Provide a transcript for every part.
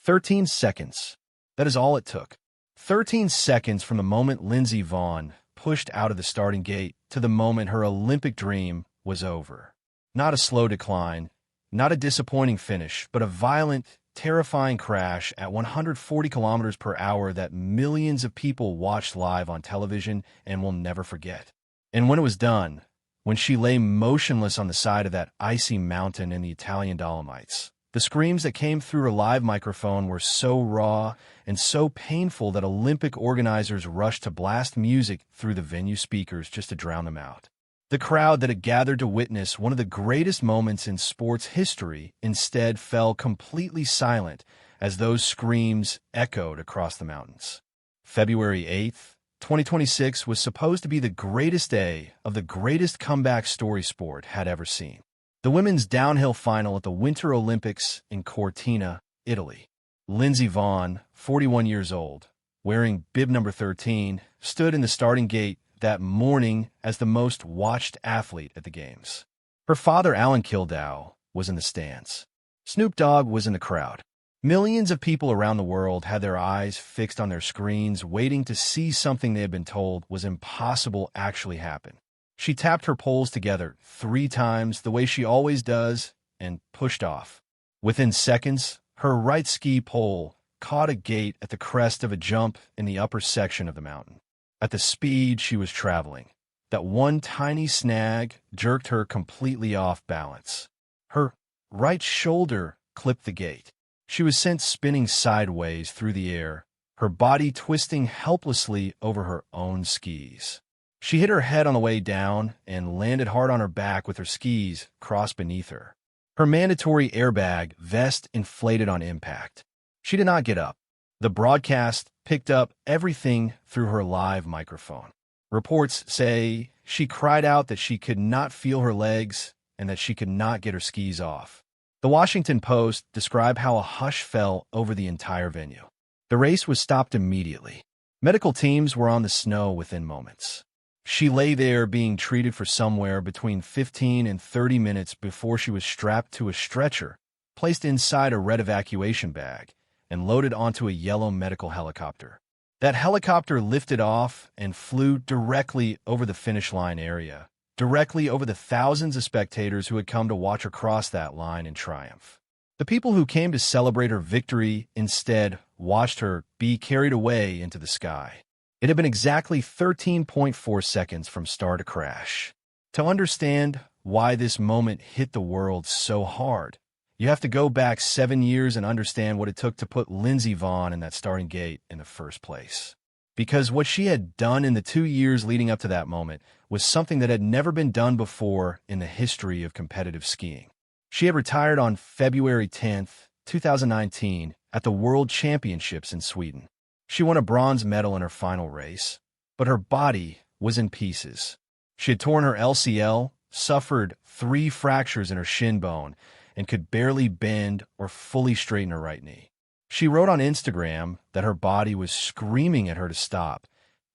13 seconds. That is all it took. 13 seconds from the moment Lindsey Vonn pushed out of the starting gate to the moment her Olympic dream was over. Not a slow decline, not a disappointing finish, but a violent, terrifying crash at 140 kilometers per hour that millions of people watched live on television and will never forget. And when it was done, when she lay motionless on the side of that icy mountain in the Italian Dolomites, the screams that came through her live microphone were so raw and so painful that Olympic organizers rushed to blast music through the venue speakers just to drown them out. The crowd that had gathered to witness one of the greatest moments in sports history instead fell completely silent as those screams echoed across the mountains. February 8th, 2026 was supposed to be the greatest day of the greatest comeback story sport had ever seen. The women's downhill final at the Winter Olympics in Cortina, Italy. Lindsey Vonn, 41 years old, wearing bib number 13, stood in the starting gate that morning as the most watched athlete at the Games. Her father, Alan Kildow, was in the stands. Snoop Dogg was in the crowd. Millions of people around the world had their eyes fixed on their screens, waiting to see something they had been told was impossible actually happen. She tapped her poles together 3 times, the way she always does, and pushed off. Within seconds, her right ski pole caught a gate at the crest of a jump in the upper section of the mountain. At the speed she was traveling, that one tiny snag jerked her completely off balance. Her right shoulder clipped the gate. She was sent spinning sideways through the air, her body twisting helplessly over her own skis. She hit her head on the way down and landed hard on her back with her skis crossed beneath her. Her mandatory airbag vest inflated on impact. She did not get up. The broadcast picked up everything through her live microphone. Reports say she cried out that she could not feel her legs and that she could not get her skis off. The Washington Post described how a hush fell over the entire venue. The race was stopped immediately. Medical teams were on the snow within moments. She lay there being treated for somewhere between 15 and 30 minutes before she was strapped to a stretcher, placed inside a red evacuation bag, and loaded onto a yellow medical helicopter. That helicopter lifted off and flew directly over the finish line area, directly over the thousands of spectators who had come to watch her cross that line in triumph. The people who came to celebrate her victory instead watched her be carried away into the sky. It had been exactly 13.4 seconds from start to crash. To understand why this moment hit the world so hard, you have to go back 7 years and understand what it took to put Lindsey Vonn in that starting gate in the first place. Because what she had done in the 2 years leading up to that moment was something that had never been done before in the history of competitive skiing. She had retired on February 10th, 2019, at the World Championships in Sweden. She won a bronze medal in her final race, but her body was in pieces. She had torn her LCL, suffered 3 fractures in her shin bone, and could barely bend or fully straighten her right knee. She wrote on Instagram that her body was screaming at her to stop,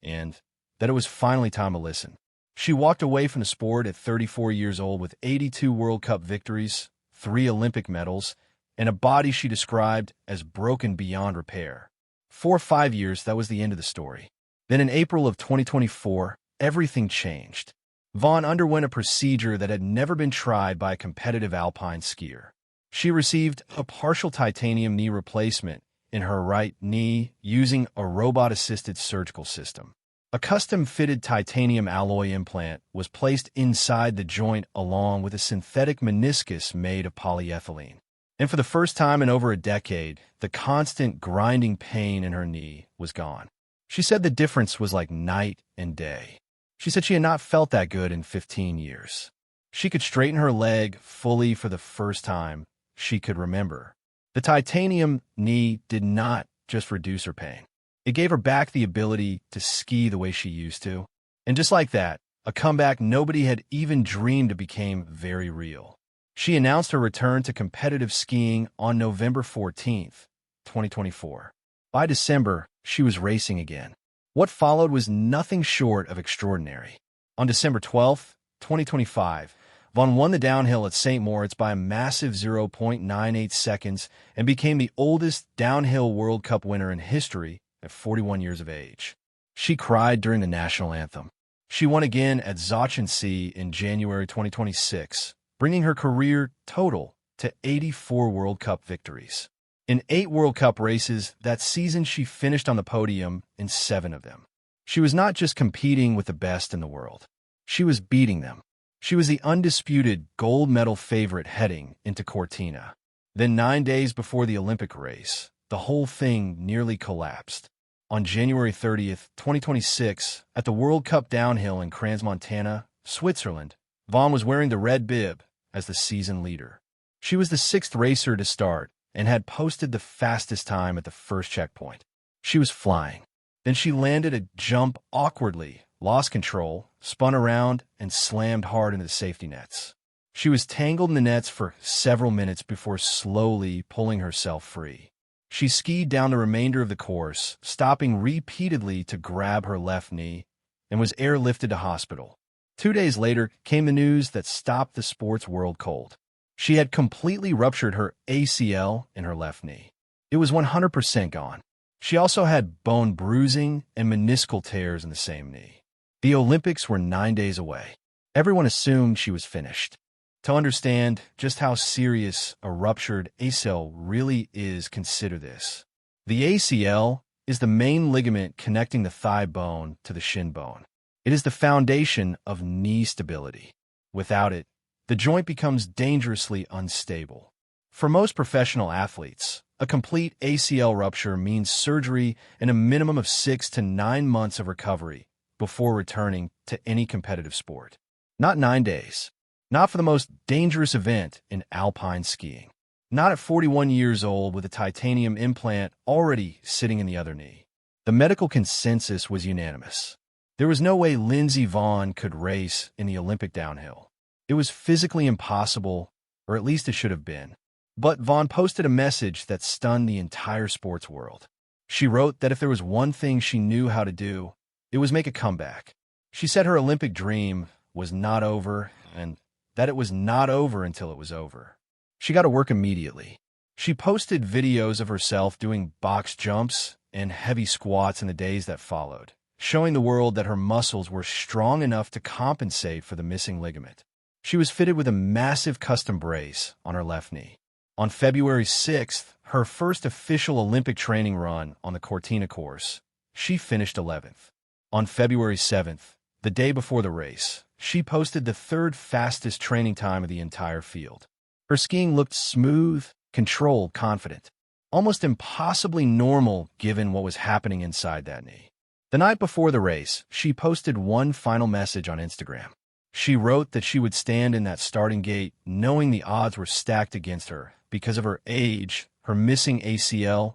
and that it was finally time to listen. She walked away from the sport at 34 years old with 82 World Cup victories, 3 Olympic medals, and a body she described as broken beyond repair. For 5 years, that was the end of the story. Then in April of 2024, everything changed. Vaughn underwent a procedure that had never been tried by a competitive alpine skier. She received a partial titanium knee replacement in her right knee using a robot-assisted surgical system. A custom-fitted titanium alloy implant was placed inside the joint along with a synthetic meniscus made of polyethylene. And for the first time in over a decade, the constant grinding pain in her knee was gone. She said the difference was like night and day. She said she had not felt that good in 15 years. She could straighten her leg fully for the first time she could remember. The titanium knee did not just reduce her pain. It gave her back the ability to ski the way she used to. And just like that, a comeback nobody had even dreamed of became very real. She announced her return to competitive skiing on November 14th, 2024. By December, she was racing again. What followed was nothing short of extraordinary. On December 12th, 2025, Vaughn won the downhill at St. Moritz by a massive 0.98 seconds and became the oldest downhill World Cup winner in history at 41 years of age. She cried during the national anthem. She won again at Sochi in January 2026, bringing her career total to 84 World Cup victories. In 8 World Cup races that season, she finished on the podium in 7 of them. She was not just competing with the best in the world. She was beating them. She was the undisputed gold medal favorite heading into Cortina. Then 9 days before the Olympic race, the whole thing nearly collapsed. On January 30th, 2026, at the World Cup downhill in Crans-Montana, Switzerland, Vaughn was wearing the red bib as the season leader. She was the 6th racer to start and had posted the fastest time at the first checkpoint. She was flying. Then she landed a jump awkwardly, lost control, spun around, and slammed hard into the safety nets. She was tangled in the nets for several minutes before slowly pulling herself free. She skied down the remainder of the course, stopping repeatedly to grab her left knee, and was airlifted to hospital. 2 days later came the news that stopped the sports world cold. She had completely ruptured her ACL in her left knee. It was 100% gone. She also had bone bruising and meniscal tears in the same knee. The Olympics were 9 days away. Everyone assumed she was finished. To understand just how serious a ruptured ACL really is, consider this. The ACL is the main ligament connecting the thigh bone to the shin bone. It is the foundation of knee stability. Without it, the joint becomes dangerously unstable. For most professional athletes, a complete ACL rupture means surgery and a minimum of 6 to 9 months of recovery before returning to any competitive sport. Not 9 days. Not for the most dangerous event in alpine skiing. Not at 41 years old with a titanium implant already sitting in the other knee. The medical consensus was unanimous. There was no way Lindsey Vonn could race in the Olympic downhill. It was physically impossible, or at least it should have been. But Vaughn posted a message that stunned the entire sports world. She wrote that if there was one thing she knew how to do, it was make a comeback. She said her Olympic dream was not over, and that it was not over until it was over. She got to work immediately. She posted videos of herself doing box jumps and heavy squats in the days that followed, showing the world that her muscles were strong enough to compensate for the missing ligament. She was fitted with a massive custom brace on her left knee. On February 6th, her first official Olympic training run on the Cortina course, she finished 11th. On February 7th, the day before the race, she posted the 3rd fastest training time of the entire field. Her skiing looked smooth, controlled, confident, almost impossibly normal given what was happening inside that knee. The night before the race, she posted one final message on Instagram. She wrote that she would stand in that starting gate knowing the odds were stacked against her because of her age, her missing ACL,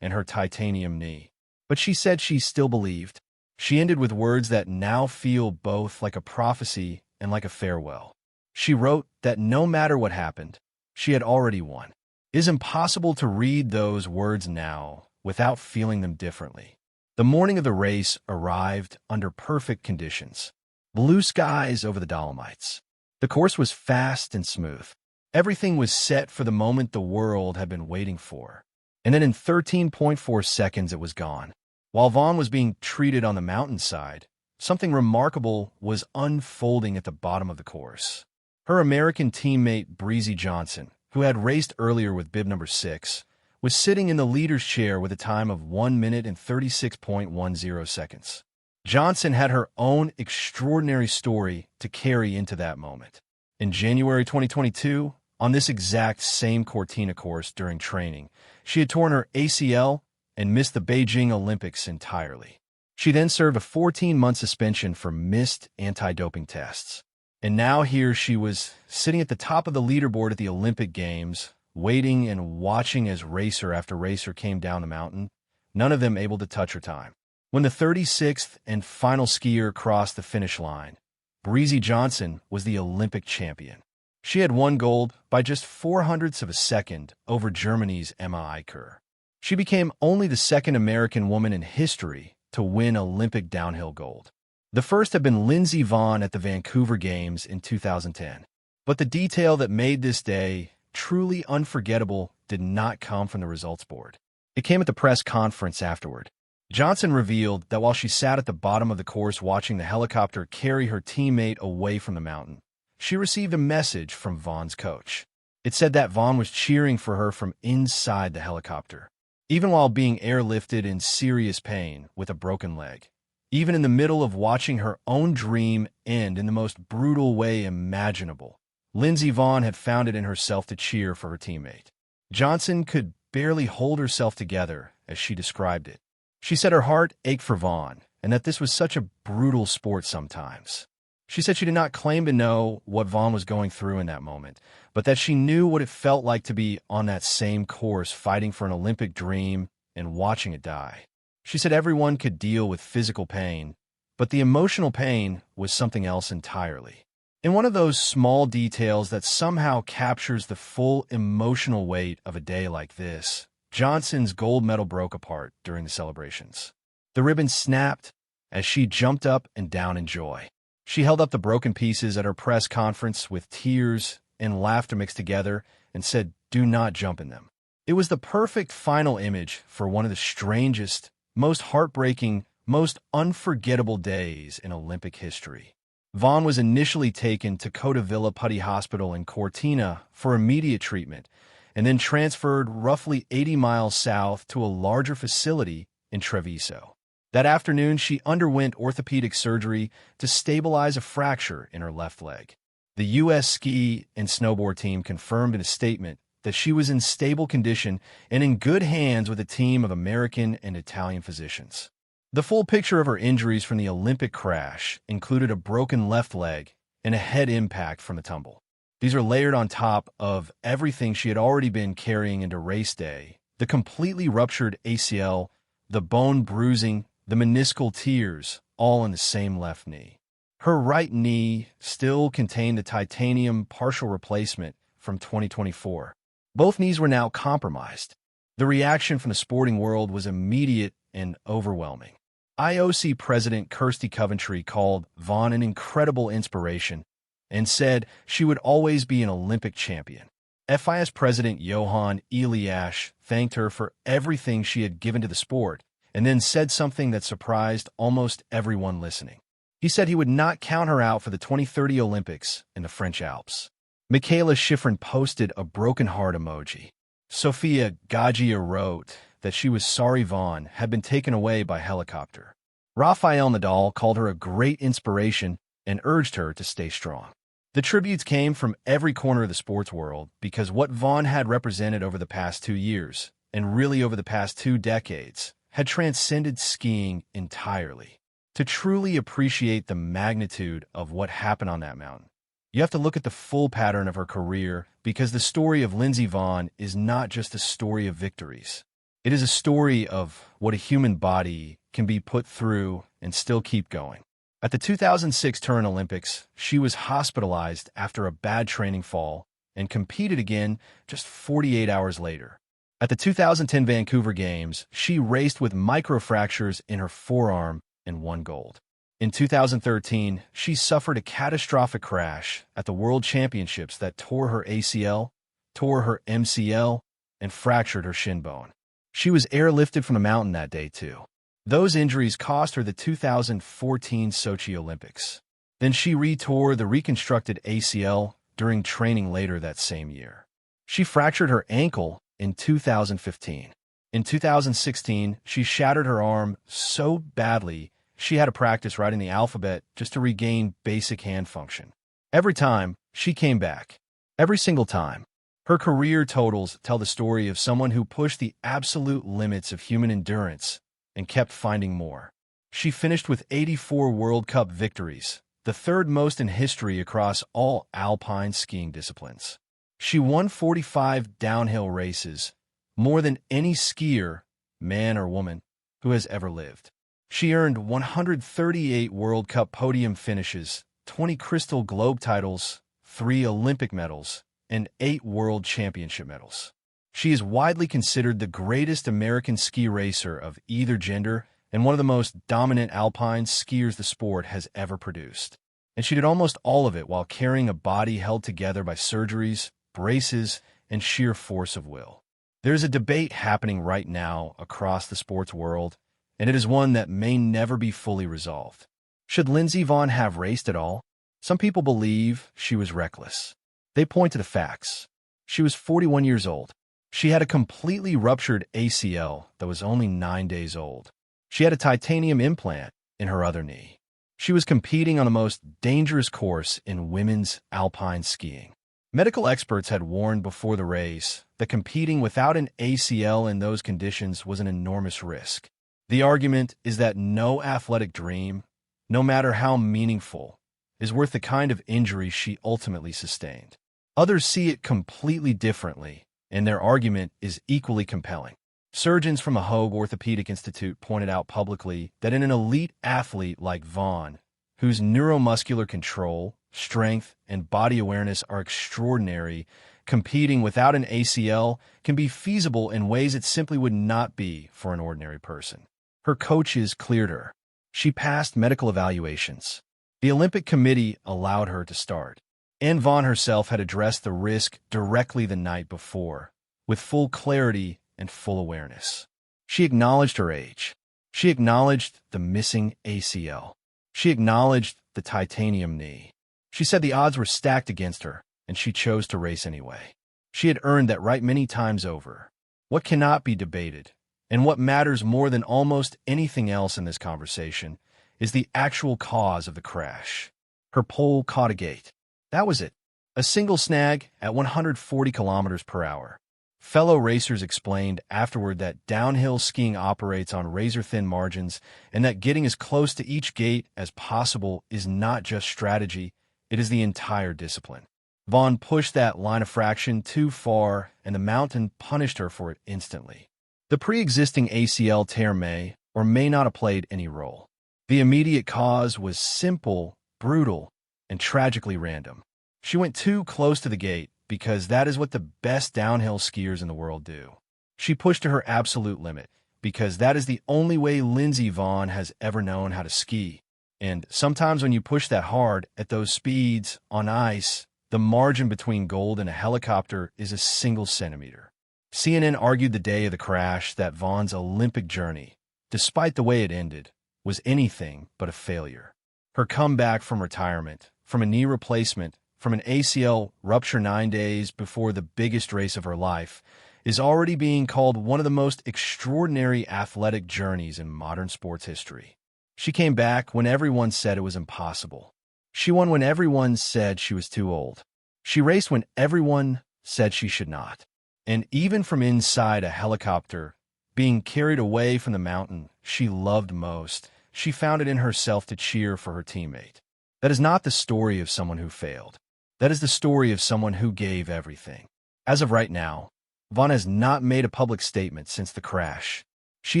and her titanium knee. But she said she still believed. She ended with words that now feel both like a prophecy and like a farewell. She wrote that no matter what happened, she had already won. It is impossible to read those words now without feeling them differently. The morning of the race arrived under perfect conditions. Blue skies over the Dolomites. The course was fast and smooth. Everything was set for the moment the world had been waiting for. And then in 13.4 seconds it was gone. While Vaughn was being treated on the mountainside, something remarkable was unfolding at the bottom of the course. Her American teammate Breezy Johnson, who had raced earlier with bib number 6, was sitting in the leader's chair with a time of 1 minute and 36.10 seconds. Johnson had her own extraordinary story to carry into that moment. In January 2022, on this exact same Cortina course during training, she had torn her ACL and missed the Beijing Olympics entirely. She then served a 14-month suspension for missed anti-doping tests. And now here she was, sitting at the top of the leaderboard at the Olympic Games, waiting and watching as racer after racer came down the mountain, none of them able to touch her time. When the 36th and final skier crossed the finish line, Breezy Johnson was the Olympic champion. She had won gold by just 0.04 of a second over Germany's Emma Eicher. She became only the 2nd American woman in history to win Olympic downhill gold. The first had been Lindsey Vonn at the Vancouver Games in 2010. But the detail that made this day truly unforgettable did not come from the results board. It came at the press conference afterward. Johnson revealed that while she sat at the bottom of the course watching the helicopter carry her teammate away from the mountain, she received a message from Vaughn's coach. It said that Vaughn was cheering for her from inside the helicopter, even while being airlifted in serious pain with a broken leg. Even in the middle of watching her own dream end in the most brutal way imaginable, Lindsey Vonn had found it in herself to cheer for her teammate. Johnson could barely hold herself together as she described it. She said her heart ached for Vaughn and that this was such a brutal sport sometimes. She said she did not claim to know what Vaughn was going through in that moment, but that she knew what it felt like to be on that same course fighting for an Olympic dream and watching it die. She said everyone could deal with physical pain, but the emotional pain was something else entirely. In one of those small details that somehow captures the full emotional weight of a day like this, Johnson's gold medal broke apart during the celebrations. The ribbon snapped as she jumped up and down in joy. She held up the broken pieces at her press conference with tears and laughter mixed together and said, "Do not jump in them." It was the perfect final image for one of the strangest, most heartbreaking, most unforgettable days in Olympic history. Vaughn was initially taken to Cotavilla Putty Hospital in Cortina for immediate treatment and then transferred roughly 80 miles south to a larger facility in Treviso. That afternoon, she underwent orthopedic surgery to stabilize a fracture in her left leg. The U.S. ski and snowboard team confirmed in a statement that she was in stable condition and in good hands with a team of American and Italian physicians. The full picture of her injuries from the Olympic crash included a broken left leg and a head impact from the tumble. These are layered on top of everything she had already been carrying into race day: the completely ruptured ACL, the bone bruising, the meniscal tears, all in the same left knee. Her right knee still contained the titanium partial replacement from 2024. Both knees were now compromised. The reaction from the sporting world was immediate and overwhelming. IOC President Kirsty Coventry called Vaughn an incredible inspiration and said she would always be an Olympic champion. FIS President Johan Eliash thanked her for everything she had given to the sport and then said something that surprised almost everyone listening. He said he would not count her out for the 2030 Olympics in the French Alps. Michaela Schifrin posted a broken heart emoji. Sophia Gaggia wrote that she was sorry Vaughn had been taken away by helicopter. Rafael Nadal called her a great inspiration and urged her to stay strong. The tributes came from every corner of the sports world because what Vaughn had represented over the past 2 years, and really over the past 2 decades, had transcended skiing entirely. To truly appreciate the magnitude of what happened on that mountain, you have to look at the full pattern of her career, because the story of Lindsey Vonn is not just a story of victories. It is a story of what a human body can be put through and still keep going. At the 2006 Turin Olympics, she was hospitalized after a bad training fall and competed again just 48 hours later. At the 2010 Vancouver Games, she raced with microfractures in her forearm and won gold. In 2013, she suffered a catastrophic crash at the World Championships that tore her ACL, tore her MCL, and fractured her shin bone. She was airlifted from the mountain that day, too. Those injuries cost her the 2014 Sochi Olympics. Then she retore the reconstructed ACL during training later that same year. She fractured her ankle in 2015. In 2016, she shattered her arm so badly she had to practice writing the alphabet just to regain basic hand function. Every time, she came back. Every single time. Her career totals tell the story of someone who pushed the absolute limits of human endurance and kept finding more. She finished with 84 World Cup victories, the third most in history across all alpine skiing disciplines. She won 45 downhill races, more than any skier, man or woman, who has ever lived. She earned 138 World Cup podium finishes, 20 Crystal Globe titles, 3 Olympic medals, and 8 World Championship medals. She is widely considered the greatest American ski racer of either gender and one of the most dominant alpine skiers the sport has ever produced. And she did almost all of it while carrying a body held together by surgeries, braces, and sheer force of will. There's a debate happening right now across the sports world, and it is one that may never be fully resolved. Should Lindsey Vonn have raced at all? Some people believe she was reckless. They point to the facts. She was 41 years old. She had a completely ruptured ACL that was only 9 days old. She had a titanium implant in her other knee. She was competing on the most dangerous course in women's alpine skiing. Medical experts had warned before the race that competing without an ACL in those conditions was an enormous risk. The argument is that no athletic dream, no matter how meaningful, is worth the kind of injury she ultimately sustained. Others see it completely differently, and their argument is equally compelling. Surgeons from the Hoag Orthopedic Institute pointed out publicly that in an elite athlete like Vaughn, whose neuromuscular control, strength, and body awareness are extraordinary, competing without an ACL can be feasible in ways it simply would not be for an ordinary person. Her coaches cleared her. She passed medical evaluations. The Olympic Committee allowed her to start. And Vonn herself had addressed the risk directly the night before, with full clarity and full awareness. She acknowledged her age. She acknowledged the missing ACL. She acknowledged the titanium knee. She said the odds were stacked against her, and she chose to race anyway. She had earned that right many times over. What cannot be debated, and what matters more than almost anything else in this conversation, is the actual cause of the crash. Her pole caught a gate. That was it. A single snag at 140 kilometers per hour. Fellow racers explained afterward that downhill skiing operates on razor-thin margins and that getting as close to each gate as possible is not just strategy, it is the entire discipline. Vaughn pushed that line of fraction too far, and the mountain punished her for it instantly. The pre-existing ACL tear may or may not have played any role. The immediate cause was simple, brutal, and tragically random. She went too close to the gate, because that is what the best downhill skiers in the world do. She pushed to her absolute limit, because that is the only way Lindsey Vonn has ever known how to ski. And sometimes when you push that hard at those speeds on ice, the margin between gold and a helicopter is a single centimeter. CNN argued the day of the crash that Vonn's Olympic journey, despite the way it ended, was anything but a failure. Her comeback from retirement, from a knee replacement, from an ACL rupture 9 days before the biggest race of her life, is already being called one of the most extraordinary athletic journeys in modern sports history. She came back when everyone said it was impossible. She won when everyone said she was too old. She raced when everyone said she should not. And even from inside a helicopter, being carried away from the mountain she loved most, she found it in herself to cheer for her teammate. That is not the story of someone who failed. That is the story of someone who gave everything. As of right now, Vonn has not made a public statement since the crash. She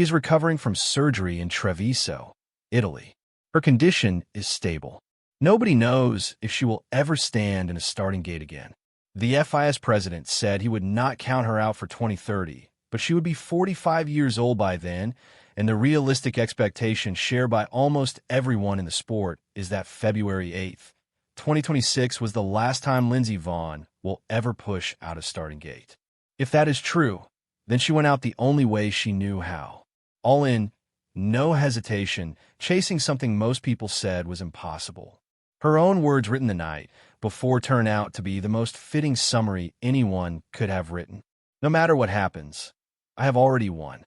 is recovering from surgery in Treviso, Italy. Her condition is stable. Nobody knows if she will ever stand in a starting gate again. The FIS president said he would not count her out for 2030, but she would be 45 years old by then, and the realistic expectation shared by almost everyone in the sport is that February 8th, 2026 was the last time Lindsey Vonn will ever push out a starting gate. If that is true, then she went out the only way she knew how. All in, no hesitation, chasing something most people said was impossible. Her own words written the night before turn out to be the most fitting summary anyone could have written. No matter what happens, I have already won.